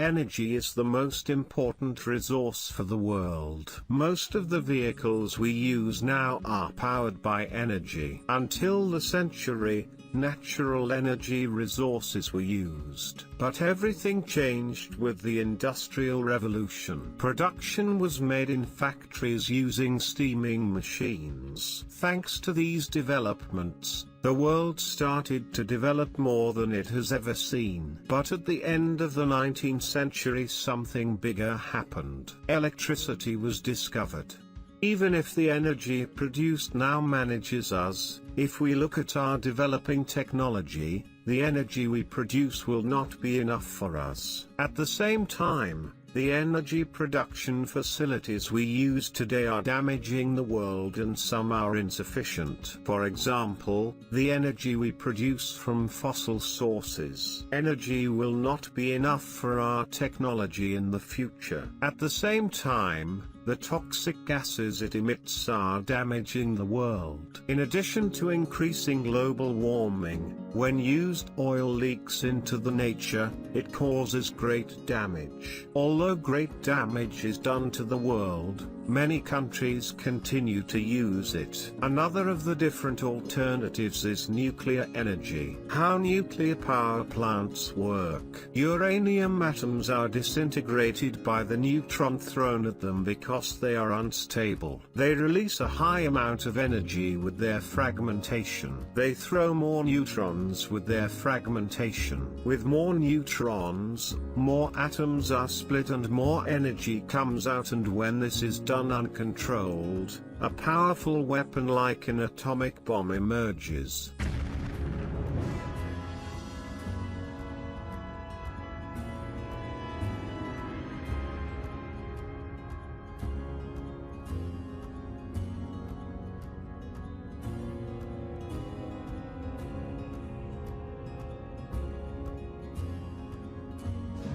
Energy is the most important resource for the world. Most of the vehicles we use now are powered by energy. Until the century, natural energy resources were used. But everything changed with the Industrial Revolution. Production was made in factories using steaming machines. Thanks to these developments, the world started to develop more than it has ever seen. But at the end of the 19th century, something bigger happened. Electricity was discovered. Even if the energy produced now manages us, if we look at our developing technology, the energy we produce will not be enough for us. At the same time, the energy production facilities we use today are damaging the world, and some are insufficient. For example, the energy we produce from fossil sources. Energy will not be enough for our technology in the future. At the same time, the toxic gases it emits are damaging the world. In addition to increasing global warming, when used oil leaks into the nature, it causes great damage. Although great damage is done to the world, many countries continue to use it. Another of the different alternatives is nuclear energy. How nuclear power plants work. Uranium atoms are disintegrated by the neutron thrown at them because they are unstable. They release a high amount of energy with their fragmentation. They throw more neutrons with their fragmentation. With more neutrons, more atoms are split and more energy comes out, and when this is done uncontrolled, a powerful weapon like an atomic bomb emerges.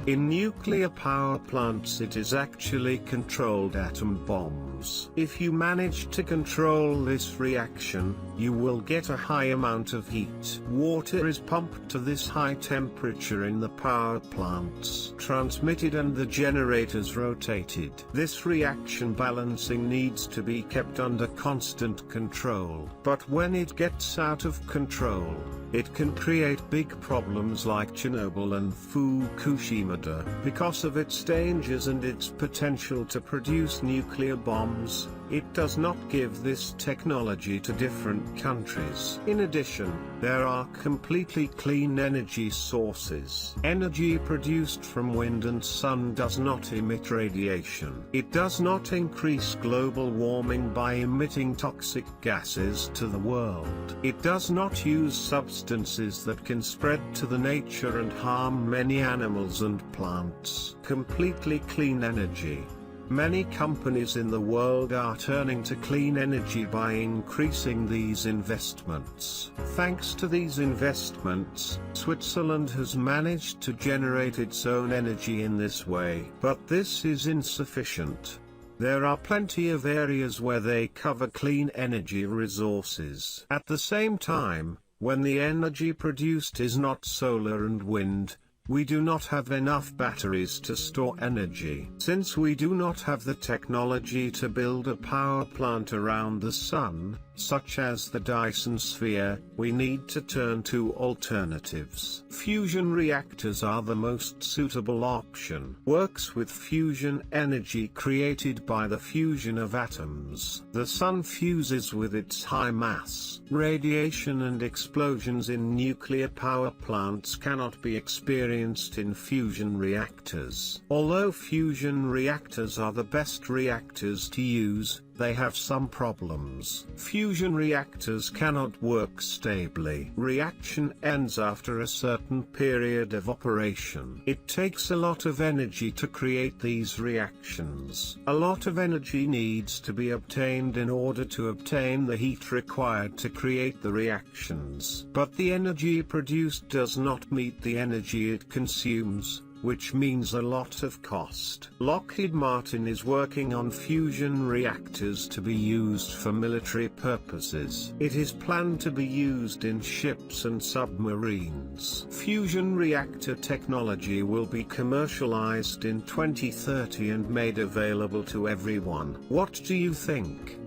In nuclear power plants, it is actually controlled atom bombs. If you manage to control this reaction, you will get a high amount of heat. Water is pumped to this high temperature in the power plants, transmitted, and the generators rotated. This reaction balancing needs to be kept under constant control. But when it gets out of control, it can create big problems like Chernobyl and Fukushima. Because of its dangers and its potential to produce nuclear bombs, it does not give this technology to different countries. In addition, there are completely clean energy sources. Energy produced from wind and sun does not emit radiation. It does not increase global warming by emitting toxic gases to the world. It does not use substances that can spread to the nature and harm many animals and plants. Completely clean energy. Many companies in the world are turning to clean energy by increasing these investments. Thanks to these investments, Switzerland has managed to generate its own energy in this way. But this is insufficient. There are plenty of areas where they cover clean energy resources. At the same time, when the energy produced is not solar and wind, we do not have enough batteries to store energy. Since we do not have the technology to build a power plant around the sun, such as the Dyson sphere, we need to turn to alternatives. Fusion reactors are the most suitable option. Works with fusion energy created by the fusion of atoms. The sun fuses with its high mass. Radiation and explosions in nuclear power plants cannot be experienced in fusion reactors. Although fusion reactors are the best reactors to use, they have some problems. Fusion reactors cannot work stably. Reaction ends after a certain period of operation. It takes a lot of energy to create these reactions. A lot of energy needs to be obtained in order to obtain the heat required to create the reactions. But the energy produced does not meet the energy it consumes. which means a lot of cost. Lockheed Martin is working on fusion reactors to be used for military purposes. It is planned to be used in ships and submarines. Fusion reactor technology will be commercialized in 2030 and made available to everyone. What do you think?